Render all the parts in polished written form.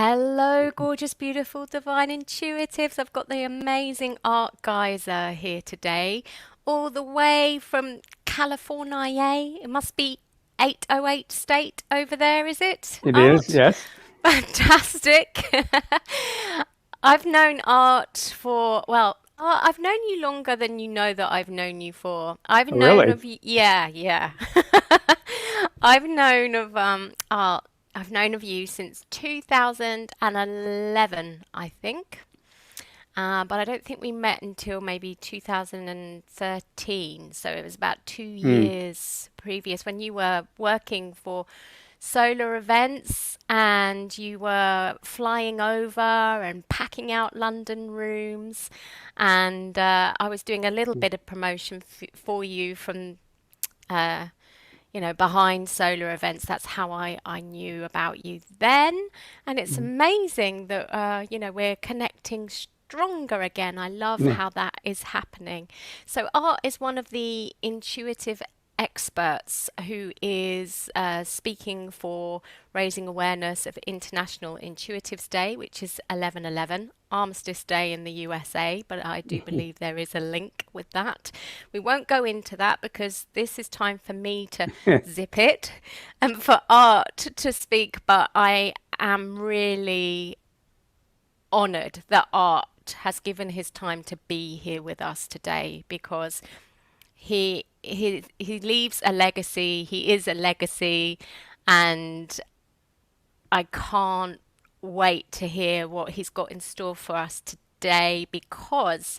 Hello, gorgeous, beautiful, divine intuitives. I've got the amazing Art Giser here today, all the way from California. It must be 808 state over there, is it, It is, Art? yes. Fantastic. I've known Art for, I've known you longer than you know that I've known you for. I've Oh, known really? of you, yeah, yeah. I've known of Art. I've known of you since 2011, I think. But I don't think we met until maybe 2013. So it was about two Hmm. years previous when you were working for solar events and you were flying over and packing out London rooms. And I was doing a little bit of promotion for you from uh, behind solar events. That's how I knew about you then. And it's amazing that, we're connecting stronger again. I love Yeah. how that is happening. So, Art is one of the intuitive experts who is speaking for raising awareness of International Intuitives Day, which is 11/11, Armistice Day in the USA, but I do believe there is a link with that. We won't go into that because this is time for me to zip it and for Art to speak, but I am really honored that Art has given his time to be here with us today because he leaves a legacy. He is a legacy, and I can't wait to hear what he's got in store for us today because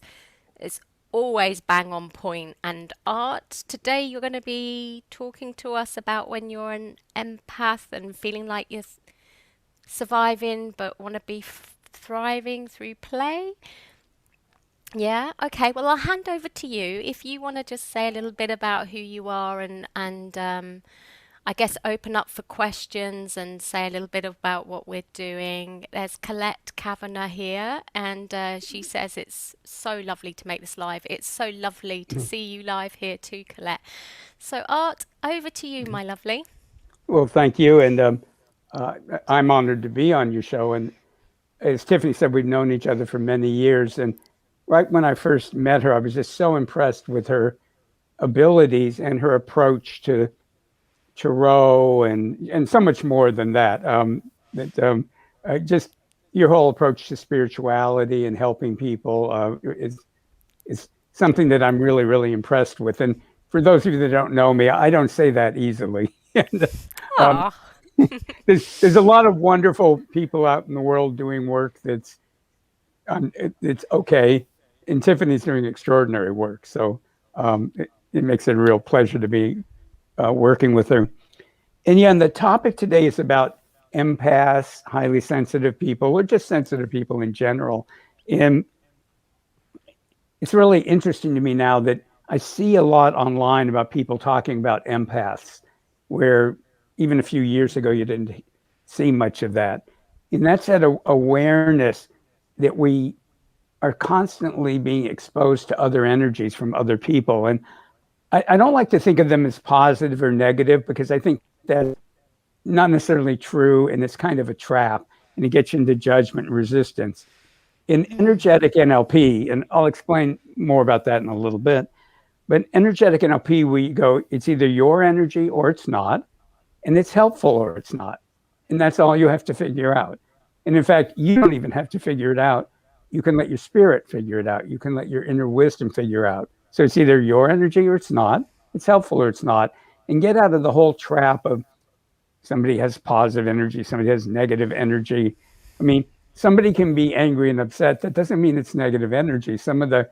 it's always bang on point. And Art, today you're going to be talking to us about when you're an empath and feeling like you're surviving but want to be thriving through play. Yeah, okay. Well, I'll hand over to you if you want to just say a little bit about who you are and I guess open up for questions and say a little bit about what we're doing. There's Colette Kavanagh here, and she says it's so lovely to make this live. It's so lovely to see you live here too, Colette. So, Art, over to you, my lovely. Well, thank you. And uh, I'm honored to be on your show. And as Tiffany said, we've known each other for many years. And right when I first met her, I was just so impressed with her abilities and her approach to tarot and so much more than that. That just your whole approach to spirituality and helping people is something that I'm really, really impressed with. And for those of you that don't know me, I don't say that easily. and um, Ah, there's a lot of wonderful people out in the world doing work that's it's okay, and Tiffany's doing extraordinary work. So it makes it a real pleasure to be working with her. And yeah, and the topic today is about empaths, highly sensitive people, or just sensitive people in general. And it's really interesting to me now that I see a lot online about people talking about empaths, where even a few years ago you didn't see much of that. And that's that awareness that we are constantly being exposed to other energies from other people. And I don't like to think of them as positive or negative because I think that's not necessarily true and it's kind of a trap and it gets you into judgment and resistance in energetic NLP, and I'll explain more about that in a little bit. But energetic NLP, we go, it's either your energy or it's not, and it's helpful or it's not. And that's all you have to figure out. And in fact, you don't even have to figure it out. You can let your spirit figure it out. You can let your inner wisdom figure out. So it's either your energy or it's not. It's helpful or it's not. And get out of the whole trap of somebody has positive energy, somebody has negative energy. I mean, somebody can be angry and upset. That doesn't mean it's negative energy. Some of the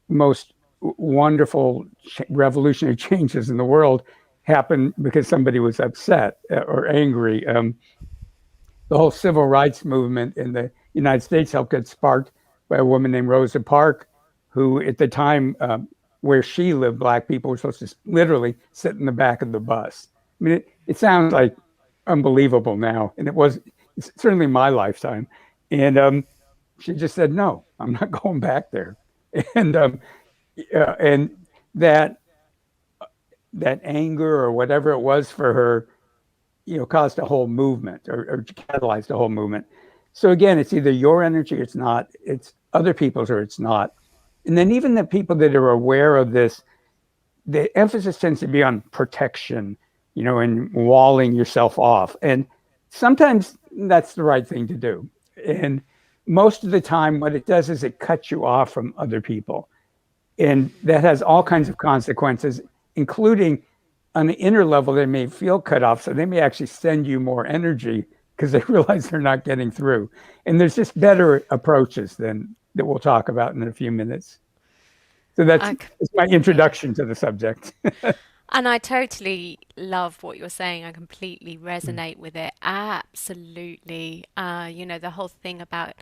most wonderful revolutionary changes in the world happen because somebody was upset or angry. The whole civil rights movement in the United States helped get sparked by a woman named Rosa Parks, who at the time where she lived, black people were supposed to literally sit in the back of the bus. I mean, it sounds like unbelievable now, and it was certainly my lifetime. And she just said, "No, I'm not going back there." And and that that anger or whatever it was for her, caused a whole movement or catalyzed a whole movement. So again, it's either your energy or it's not, it's other people's or it's not. And then even the people that are aware of this, the emphasis tends to be on protection, and walling yourself off. And sometimes that's the right thing to do. And most of the time, what it does is it cuts you off from other people. And that has all kinds of consequences, including on the inner level, they may feel cut off. So they may actually send you more energy because they realize they're not getting through. And there's just better approaches than that we'll talk about in a few minutes. So that's, I, that's my yeah. introduction to the subject. And I totally love what you're saying. I completely resonate with it. Absolutely. The whole thing about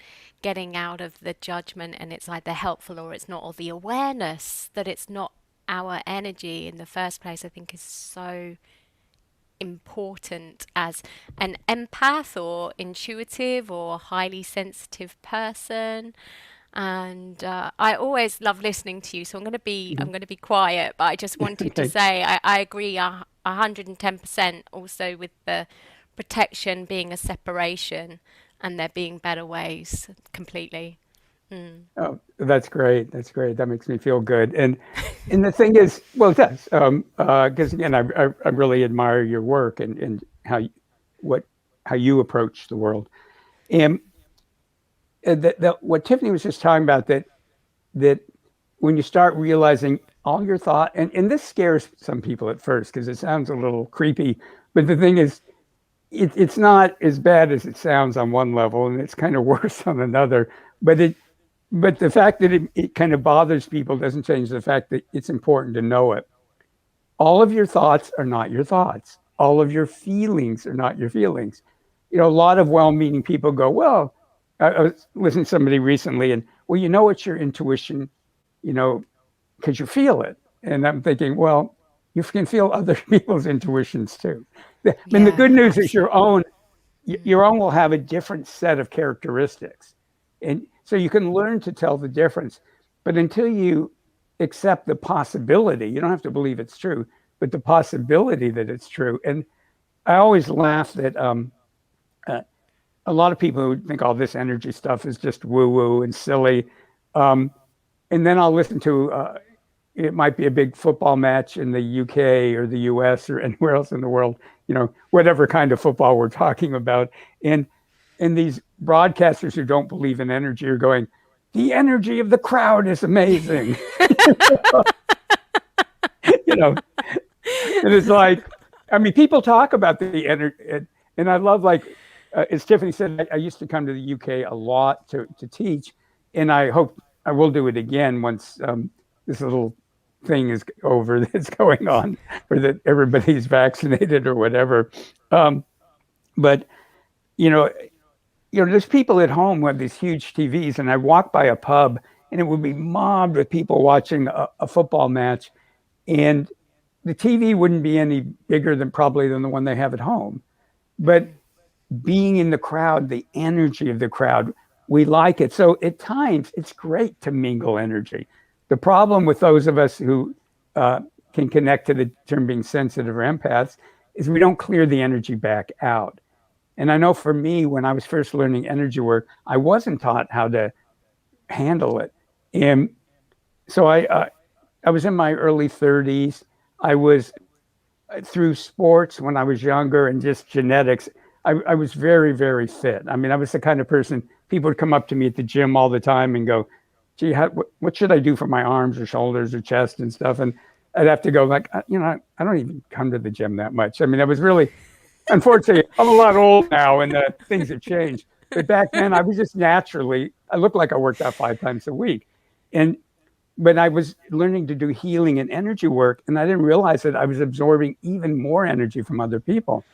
getting out of the judgment and it's either helpful or it's not, or the awareness that it's not our energy in the first place, I think is so important as an empath or intuitive or highly sensitive person. And I always love listening to you, so I'm going to be quiet. But I just wanted to Okay. say I agree 110% also with the protection being a separation and there being better ways completely. Mm. Oh, that's great. That's great. That makes me feel good. And the thing is, well, it does. Because again, I really admire your work and what how you approach the world. And what Tiffany was just talking about, that when you start realizing all your thought, and this scares some people at first because it sounds a little creepy, but the thing is, it's not as bad as it sounds on one level, and it's kind of worse on another. But the fact that it kind of bothers people doesn't change the fact that it's important to know it. All of your thoughts are not your thoughts. All of your feelings are not your feelings. A lot of well-meaning people go, well, I was listening to somebody recently, and well, it's your intuition, you know, because you feel it. And I'm thinking, well, you can feel other people's intuitions too. I mean, the good Yeah, news is absolutely. your own will have a different set of characteristics. And so you can learn to tell the difference. But until you accept the possibility, you don't have to believe it's true, but the possibility that it's true. And I always laugh that uh, a lot of people who think all this energy stuff is just woo woo and silly. Um, and then I'll listen to it might be a big football match in the UK or the US or anywhere else in the world, whatever kind of football we're talking about. And these broadcasters who don't believe in energy are going, the energy of the crowd is amazing. you know, and it's like, I mean, people talk about the energy, and I love, like, as Tiffany said, I used to come to the UK a lot to teach, and I hope I will do it again once this little thing is over that's going on, or that everybody's vaccinated or whatever. Um, but you know, there's people at home who have these huge TVs, and I walk by a pub, and it would be mobbed with people watching a football match, and the TV wouldn't be any bigger than the one they have at home. But Mm. being in the crowd, the energy of the crowd, we like it. So at times, it's great to mingle energy. The problem with those of us who uh, can connect to the term being sensitive or empaths is we don't clear the energy back out. And I know for me, when I was first learning energy work, I wasn't taught how to handle it. And so I was in my early 30s. I was through sports when I was younger and just genetics. I was very, very fit. I mean, I was the kind of person people would come up to me at the gym all the time and go, gee, what should I do for my arms or shoulders or chest and stuff? And I'd have to go like, I don't even come to the gym that much. I mean, I was really, unfortunately, I'm a lot old now and things have changed. But back then, I was just naturally, I looked like I worked out 5 times a week. And but I was learning to do healing and energy work, and I didn't realize that I was absorbing even more energy from other people.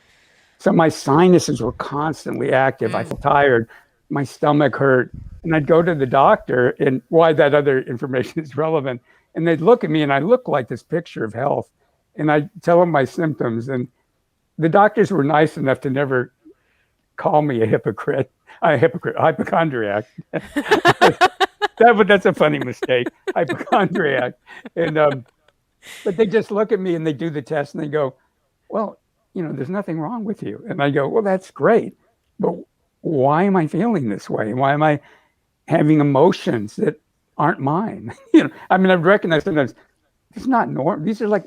So my sinuses were constantly active. I Mm. felt tired, my stomach hurt, and I'd go to the doctor, and why that other information is relevant. And they'd look at me, and I looked like this picture of health, and I'd tell them my symptoms, and the doctors were nice enough to never call me a hypochondriac. That's a funny mistake, hypochondriac. And but they just look at me and they do the test and they go, well, there's nothing wrong with you. And I go, well, that's great, but why am I feeling this way? Why am I having emotions that aren't mine? I mean, I've recognized sometimes it's not normal. These are like,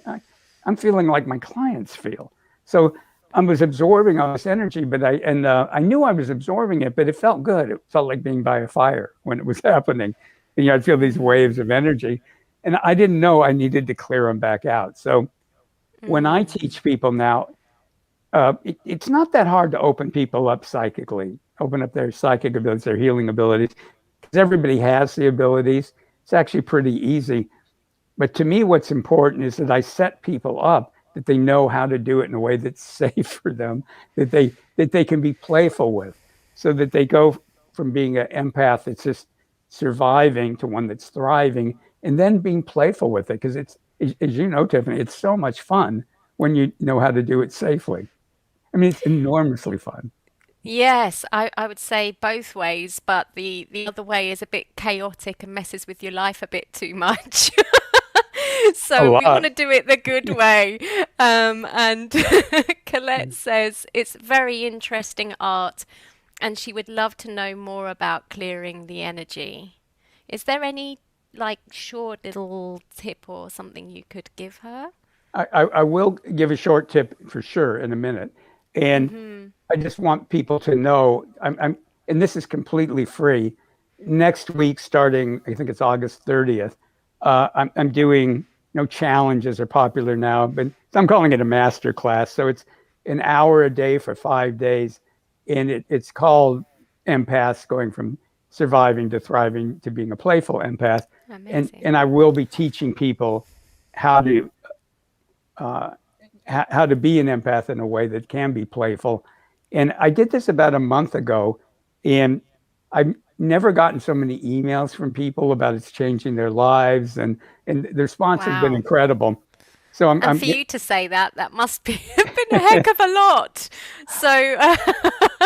I'm feeling like my clients feel. So I was absorbing all this energy, but I knew I was absorbing it, but it felt good. It felt like being by a fire when it was happening. And, I'd feel these waves of energy, and I didn't know I needed to clear them back out. So when I Mm. teach people now, it's not that hard to open people up psychically, open up their psychic abilities, their healing abilities, because everybody has the abilities. It's actually pretty easy. But to me, what's important is that I set people up that they know how to do it in a way that's safe for them, that they can be playful with, so that they go from being an empath that's just surviving to one that's thriving, and then being playful with it. Because it's, as you know, Tiffany, it's so much fun when you know how to do it safely. I mean, it's enormously fun. Yes, I would say both ways, but the other way is a bit chaotic and messes with your life a bit too much. A So we want lot. to do it the good way. And Colette says it's very interesting art, and she would love to know more about clearing the energy. Is there any like short little tip or something you could give her? I will give a short tip for sure in a minute. And Mm-hmm. I just want people to know and this is completely free. Next week, starting, I think it's August 30th, I'm doing, challenges are popular now, but I'm calling it a master class. So it's an hour a day for 5 days. And it's called Empaths, going from surviving to thriving to being a playful empath. Amazing. And I will be teaching people how to uh, how to be an empath in a way that can be playful. And I did this about a month ago, and I've never gotten so many emails from people about it's changing their lives, and the response has been Wow. incredible. So And for you to say that, that must be have been a heck of a lot. So I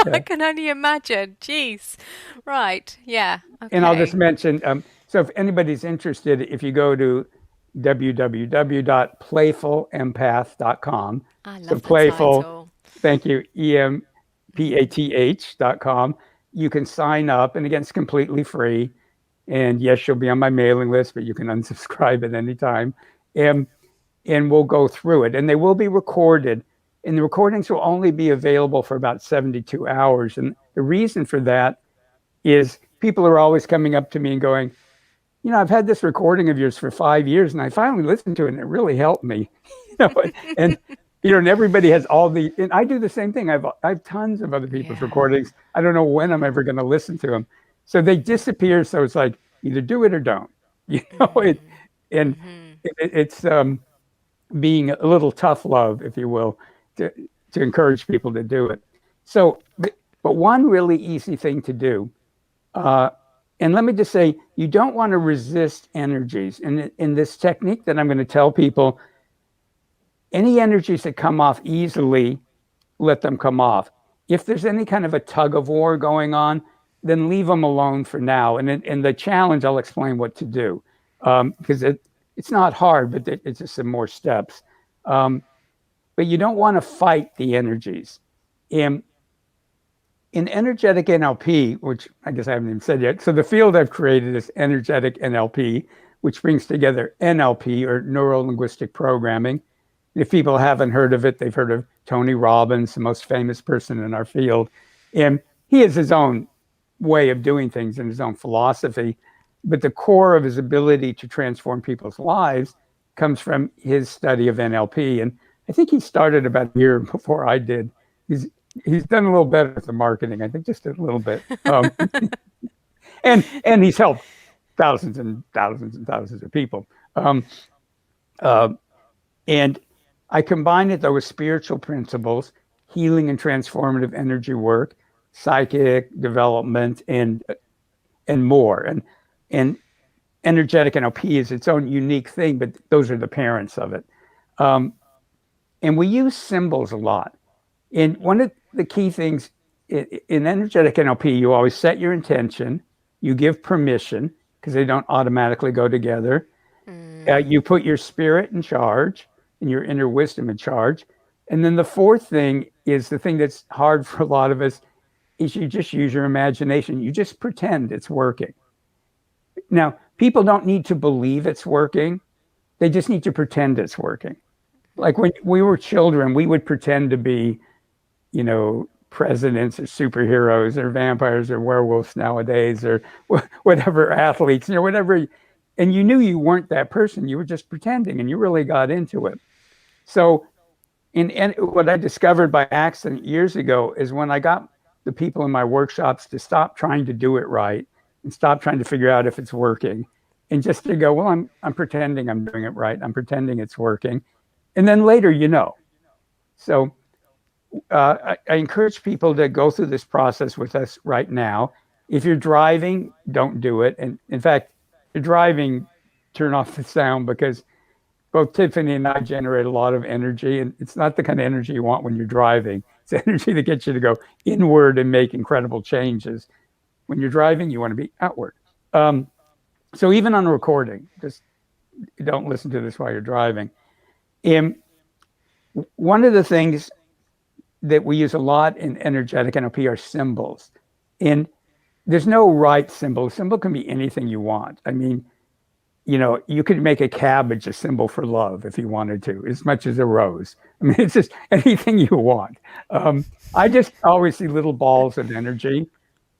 yeah. can only imagine. Jeez. Right. Yeah. And I'll just Okay. mention, so if anybody's interested, if you go to www.playfulempath.com, I so love the playful, title. thank you, empath.com, you can sign up. And again, it's completely free. And yes, you'll be on my mailing list, but you can unsubscribe at any time. And, and we'll go through it. And they will be recorded. And the recordings will only be available for about 72 hours. And the reason for that is people are always coming up to me and going, I've had this recording of yours for 5 years, and I finally listened to it, and it really helped me. you know, and and everybody has all the, and I do the same thing. I have tons of other people's Yeah. recordings. I don't know when I'm Yeah. ever going to listen to them, so they disappear. So it's like either do it or don't. It, Mm-hmm. and Mm-hmm. it's being a little tough love, if you will, to encourage people to do it. So, but one really easy thing to do. Uh, and let me just say, you don't want to resist energies. And in this technique that I'm going to tell people, any energies that come off easily, let them come off. If there's any kind of a tug of war going on, then leave them alone for now. And in the challenge, I'll explain what to do, because it's not hard, but it's just some more steps. Um, but you don't want to fight the energies. And in energetic NLP, which I guess I haven't even said yet, so the field I've created is energetic NLP, which brings together NLP, or neuro linguistic programming. If people haven't heard of it, they've heard of Tony Robbins, the most famous person in our field. And he has his own way of doing things and his own philosophy. But the core of his ability to transform people's lives comes from his study of NLP. And I think he started about a year before I did. He's he's done a little better with the marketing, I think, just a little bit. And he's helped thousands and thousands and thousands of people. Um, uh, and I combine it though with spiritual principles, healing and transformative energy work, psychic development, and more. And energetic NLP is its own unique thing, but those are the parents of it. Um, and we use symbols a lot. And one of the key things in energetic NLP, you always set your intention, you give permission because they don't automatically go together. Mm. You put your spirit in charge and your inner wisdom in charge. And then the fourth thing is the thing that's hard for a lot of us, is you just use your imagination. You just pretend it's working. Now, people don't need to believe it's working. They just need to pretend it's working. Like when we were children, we would pretend to be, presidents or superheroes or vampires or werewolves nowadays or whatever athletes, whatever. And you knew you weren't that person. You were just pretending and you really got into it. So, and what I discovered by accident years ago is when I got the people in my workshops to stop trying to do it right and stop trying to figure out if it's working and just to go, well, I'm pretending I'm doing it right. I'm pretending it's working. And then later, So I encourage people to go through this process with us right now. If you're driving, don't do it. And in fact, if you're driving, turn off the sound because both Tiffany and I generate a lot of energy, and it's not the kind of energy you want when you're driving. It's energy that gets you to go inward and make incredible changes. When you're driving, you want to be outward. So even on a recording, just don't listen to this while you're driving. And one of the things that we use a lot in energetic NLP are symbols. And there's no right symbol. A symbol can be anything you want. I mean, you could make a cabbage a symbol for love if you wanted to, as much as a rose. I mean, it's just anything you want. I just always see little balls of energy,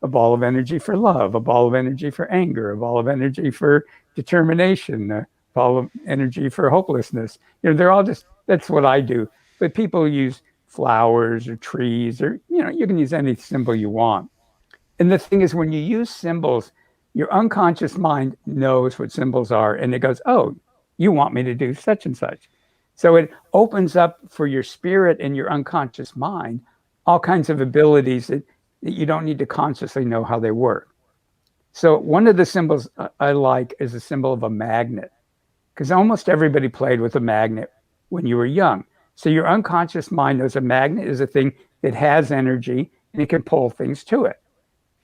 a ball of energy for love, a ball of energy for anger, a ball of energy for determination, a ball of energy for hopelessness. They're all just, that's what I do. But people use flowers or trees or, you can use any symbol you want. And the thing is, when you use symbols, your unconscious mind knows what symbols are and it goes, oh, you want me to do such and such. So it opens up for your spirit and your unconscious mind all kinds of abilities that you don't need to consciously know how they work. So one of the symbols I like is a symbol of a magnet, because almost everybody played with a magnet when you were young. So your unconscious mind knows a magnet is a thing that has energy and it can pull things to it.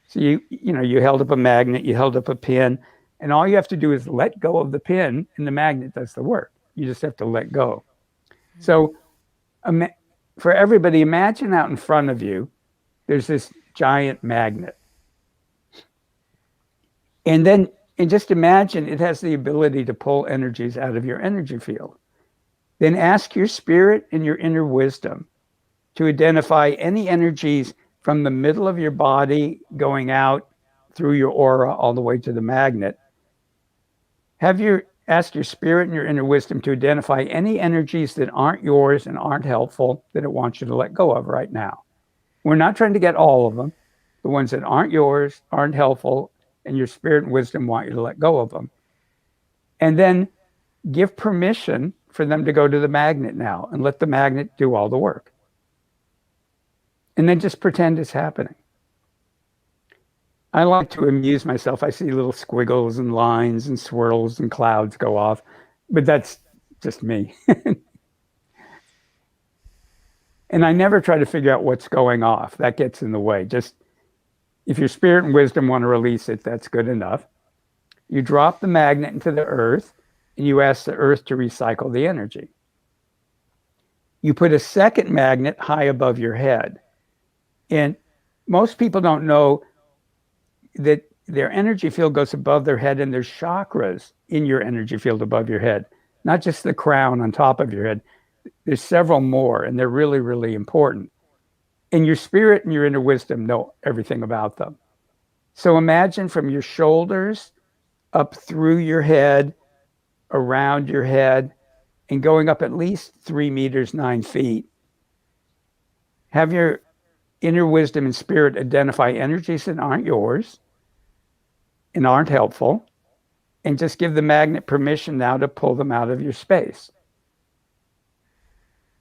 So you held up a magnet, you held up a pin, and all you have to do is let go of the pin, and the magnet does the work. You just have to let go. So for everybody, imagine out in front of you, there's this giant magnet. And just imagine it has the ability to pull energies out of your energy field. Then ask your spirit and your inner wisdom to identify any energies from the middle of your body going out through your aura all the way to the magnet. Ask your spirit and your inner wisdom to identify any energies that aren't yours and aren't helpful that it wants you to let go of right now. We're not trying to get all of them. The ones that aren't yours, aren't helpful, and your spirit and wisdom want you to let go of them. And then give permission for them to go to the magnet now and let the magnet do all the work. And then just pretend it's happening. I like to amuse myself. I see little squiggles and lines and swirls and clouds go off, but that's just me. And I never try to figure out what's going off. That gets in the way. Just if your spirit and wisdom want to release it, that's good enough. You drop the magnet into the earth and you ask the earth to recycle the energy. You put a second magnet high above your head. And most people don't know that their energy field goes above their head and there's chakras in your energy field above your head, not just the crown on top of your head. There's several more, and they're really, really important. And your spirit and your inner wisdom know everything about them. So imagine from your shoulders up through your head, around your head, and going up at least 3 meters, 9 feet. Have your inner wisdom and spirit identify energies that aren't yours and aren't helpful, and just give the magnet permission now to pull them out of your space.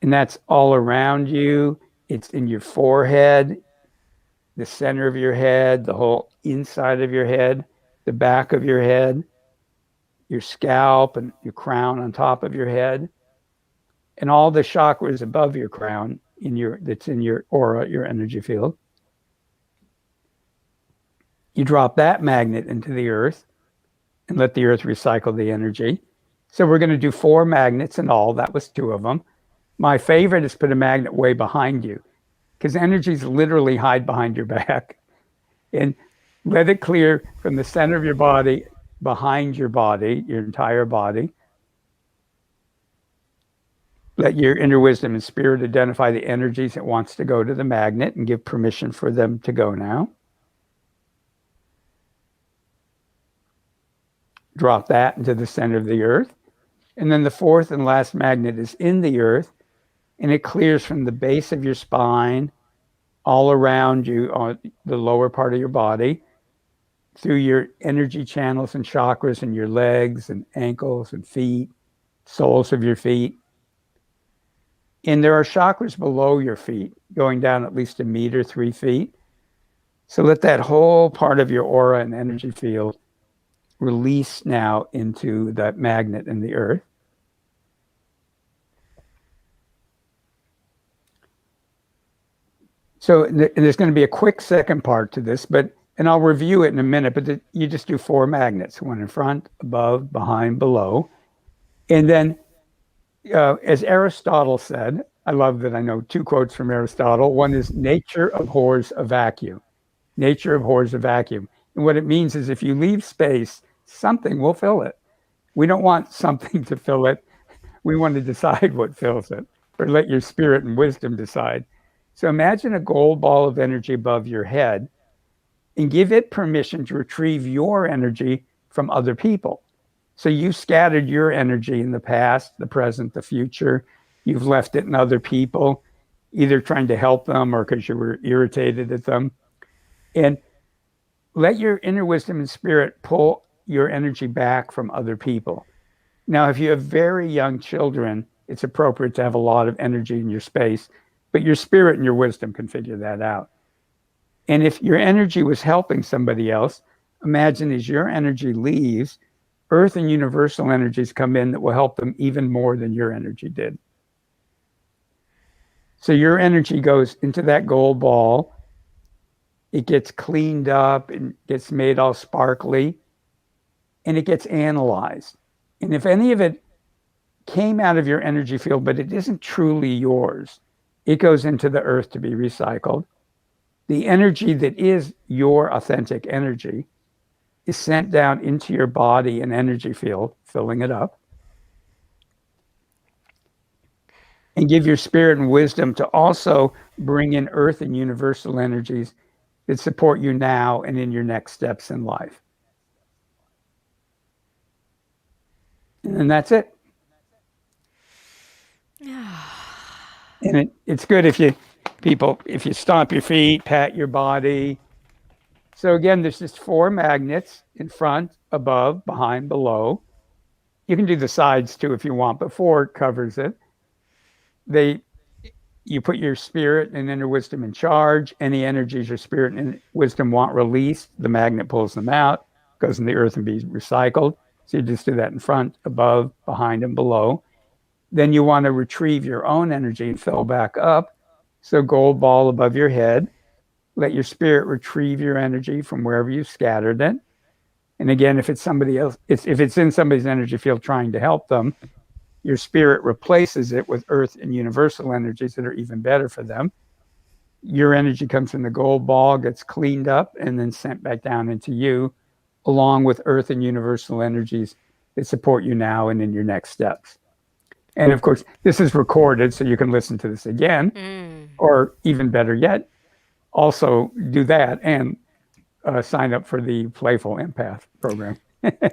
And that's all around you. It's in your forehead, the center of your head, the whole inside of your head, the back of your head, your scalp and your crown on top of your head, and all the chakras above your crown that's in your aura, your energy field. You drop that magnet into the earth and let the earth recycle the energy. So we're going to do 4 magnets in all. That was 2 of them. My favorite is put a magnet way behind you. because energies literally hide behind your back. And let it clear from the center of your body, behind your body, your entire body. Let your inner wisdom and spirit identify the energies it wants to go to the magnet and give permission for them to go now. Drop that into the center of the earth. And then the fourth and last magnet is in the earth, and it clears from the base of your spine, all around you on the lower part of your body, through your energy channels and chakras in your legs and ankles and feet, soles of your feet. And there are chakras below your feet, going down at least 1 meter, 3 feet. So let that whole part of your aura and energy field release now into that magnet in the earth. So there's going to be a quick second part to this, and I'll review it in a minute, but you just do 4 magnets, one in front, above, behind, below. And then, as Aristotle said, I love that I know 2 quotes from Aristotle. One is, nature abhors a vacuum. Nature abhors a vacuum. And what it means is if you leave space, something will fill it. We don't want something to fill it. We want to decide what fills it, or let your spirit and wisdom decide. So imagine a gold ball of energy above your head and give it permission to retrieve your energy from other people. So you scattered your energy in the past, the present, the future. You've left it in other people, either trying to help them or because you were irritated at them. And let your inner wisdom and spirit pull your energy back from other people. Now, if you have very young children, it's appropriate to have a lot of energy in your space, but your spirit and your wisdom can figure that out. And if your energy was helping somebody else, imagine as your energy leaves, earth and universal energies come in that will help them even more than your energy did. So your energy goes into that gold ball. It gets cleaned up and gets made all sparkly, and it gets analyzed. And if any of it came out of your energy field, but it isn't truly yours, it goes into the earth to be recycled. The energy that is your authentic energy is sent down into your body and energy field, filling it up. And give your spirit and wisdom to also bring in earth and universal energies that support you now and in your next steps in life. And then that's it. And it's good if you stomp your feet, pat your body. So again, there's just 4 magnets in front, above, behind, below. You can do the sides too if you want, but 4 covers it. You put your spirit and inner wisdom in charge. Any energies your spirit and wisdom want released, the magnet pulls them out, goes in the earth and be recycled. So you just do that in front, above, behind, and below. Then you want to retrieve your own energy and fill back up. So gold ball above your head. Let your spirit retrieve your energy from wherever you scattered it. And again, if it's somebody else, if it's in somebody's energy field trying to help them, your spirit replaces it with earth and universal energies that are even better for them. Your energy comes from the gold ball, gets cleaned up, and then sent back down into you, along with earth and universal energies that support you now and in your next steps. And of course, this is recorded, so you can listen to this again, or even better yet, also do that and sign up for the Playful Empath program.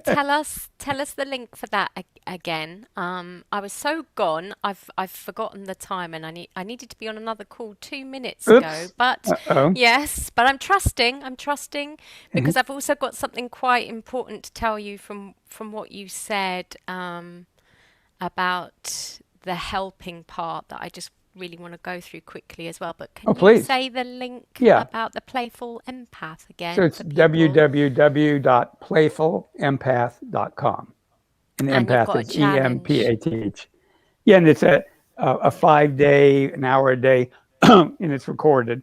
Tell us the link for that again. I was so gone. I've forgotten the time, and I needed to be on another call 2 minutes ago. Oops. But Uh-oh. yes, but I'm trusting. I'm trusting because I've also got something quite important to tell you from what you said about the helping part that I just really want to go through quickly as well. But Oh, can you please. say the link Yeah. about the playful empath So again it's for people? www.playfulempath.com. And And you've empath got a is challenge. EMPATH. Yeah, and it's a 5-day, an hour a day, and it's recorded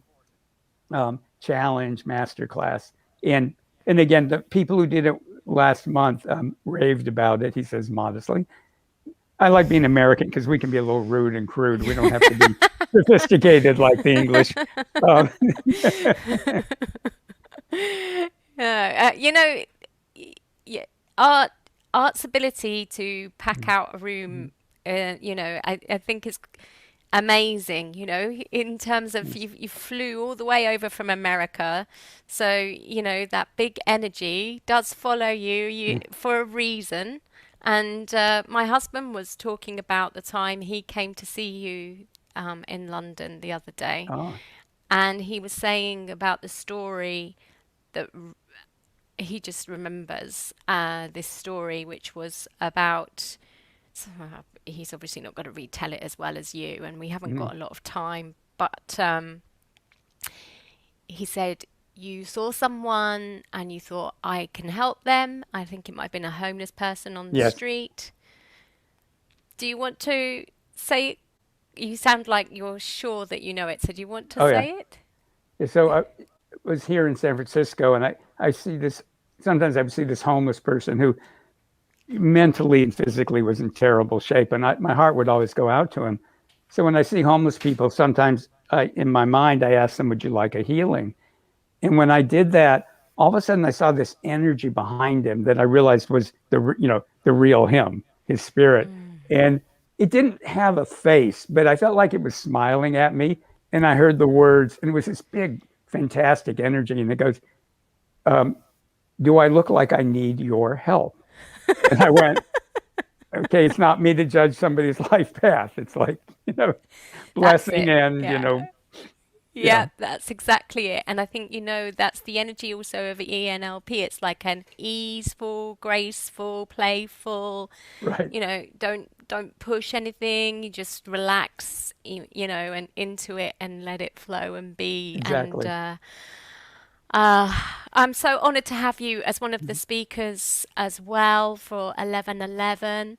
challenge masterclass. And again, the people who did it last month raved about it. He says modestly. I like being American because we can be a little rude and crude. We don't have to be sophisticated like the English. Um, You know, yeah, art art's ability to pack out a room, I think is amazing, in terms of you flew all the way over from America. So, that big energy does follow you for a reason. And my husband was talking about the time he came to see you in London the other day. oh, And he was saying about the story that he just remembers this story, which was about. So, he's obviously not going to retell it as well as you, and we haven't mhm. got a lot of time. But he said you saw someone and you thought, I can help them. I think it might have been a homeless person on the Yes. street. Do you want to say it? You sound like you're sure that you know it. So do you want to Oh, yeah. say it? Yeah, so I was here in San Francisco, and I see this. Sometimes I see this homeless person who mentally and physically was in terrible shape, and my heart would always go out to him. So when I see homeless people, sometimes in my mind I ask them, "Would you like a healing?" And when I did that, all of a sudden I saw this energy behind him that I realized was the real him, his spirit, and it didn't have a face, but I felt like it was smiling at me, and I heard the words, and it was this big, fantastic energy, and it goes, um, "Do I look like I need your help?" And I went, "Okay, it's not me to judge somebody's life path. It's like That's blessing it. and Yeah. yeah, Yeah, that's exactly it. And I think, that's the energy also of ENLP. It's like an easeful, graceful, playful, right, don't push anything. You just relax, and into it and let it flow and be. And exactly. I'm so honored to have you as one of the speakers as well for 11:11.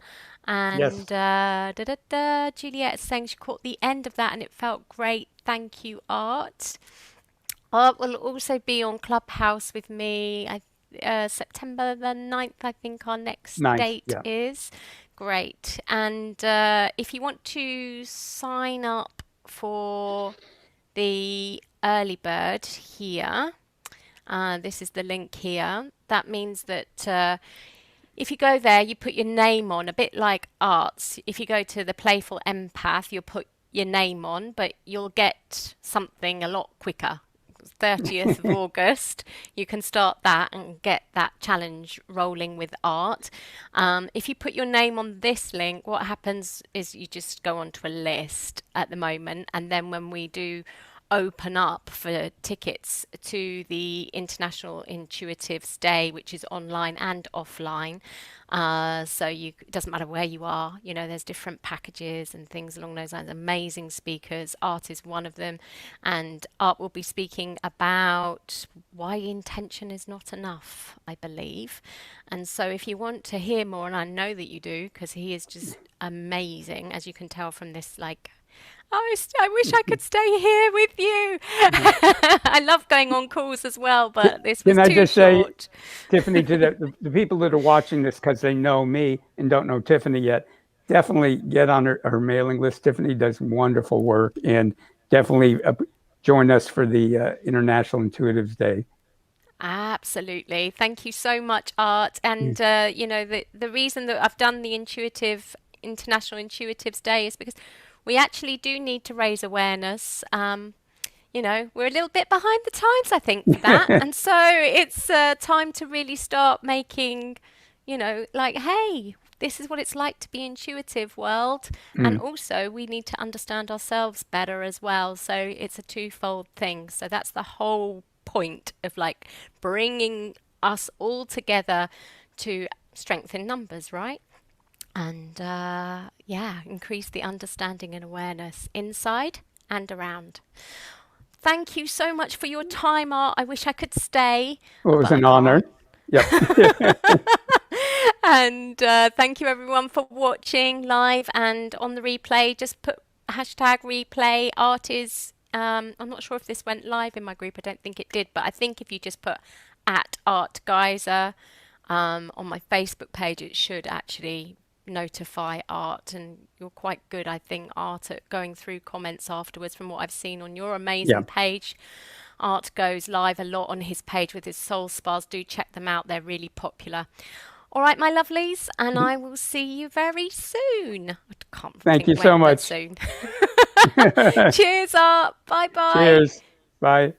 Yes, And Juliet is saying she caught the end of that and it felt great. Thank you, Art. Art will also be on Clubhouse with me. September the 9th, I think our next ninth, date yeah, is. Great. And if you want to sign up for the early bird here, this is the link here. That means that if you go there, you put your name on, a bit like arts. If you go to the Playful Empath, you'll put your name on, but you'll get something a lot quicker. 30th of August, you can start that and get that challenge rolling with art. If you put your name on this link, what happens is you just go onto a list at the moment, and then when we do open up for tickets to the International Intuitives Day, which is online and offline. So it doesn't matter where you are, there's different packages and things along those lines. Amazing speakers. Art is one of them. And Art will be speaking about why intention is not enough, I believe. And so if you want to hear more, and I know that you do, because he is just amazing, as you can tell from this, like, oh, I wish I could stay here with you. I love going on calls as well, but this was Can I too just say, short. Tiffany, to the people that are watching this because they know me and don't know Tiffany yet, definitely get on her mailing list. Tiffany does wonderful work, and definitely join us for the International Intuitives Day. Absolutely. Thank you so much, Art. Yeah. And the reason that I've done the International Intuitives Day is because we actually do need to raise awareness. We're a little bit behind the times, I think, for that. And so it's time to really start making, like, hey, this is what it's like to be intuitive world. And Mm. also, we need to understand ourselves better as well. So it's a twofold thing. So that's the whole point of like bringing us all together to strengthen numbers, right? And yeah, increase the understanding and awareness inside and around. Thank you so much for your time, Art. I wish I could stay, Well, it was but I an honor. can't. Yep. And thank you everyone for watching live and on the replay. Just put hashtag replay. Art is, I'm not sure if this went live in my group. I don't think it did, but I think if you just put at Art Giser on my Facebook page, it should actually notify Art, and you're quite good, I think, Art, at going through comments afterwards from what I've seen on your Yeah. amazing page. Art goes live a lot on his page with his soul spas. Do check them out, they're really popular. All right, my lovelies, and I will see you very soon. I can't Thank think you so when, but much. soon. Cheers, Art. Bye bye. Cheers. Bye.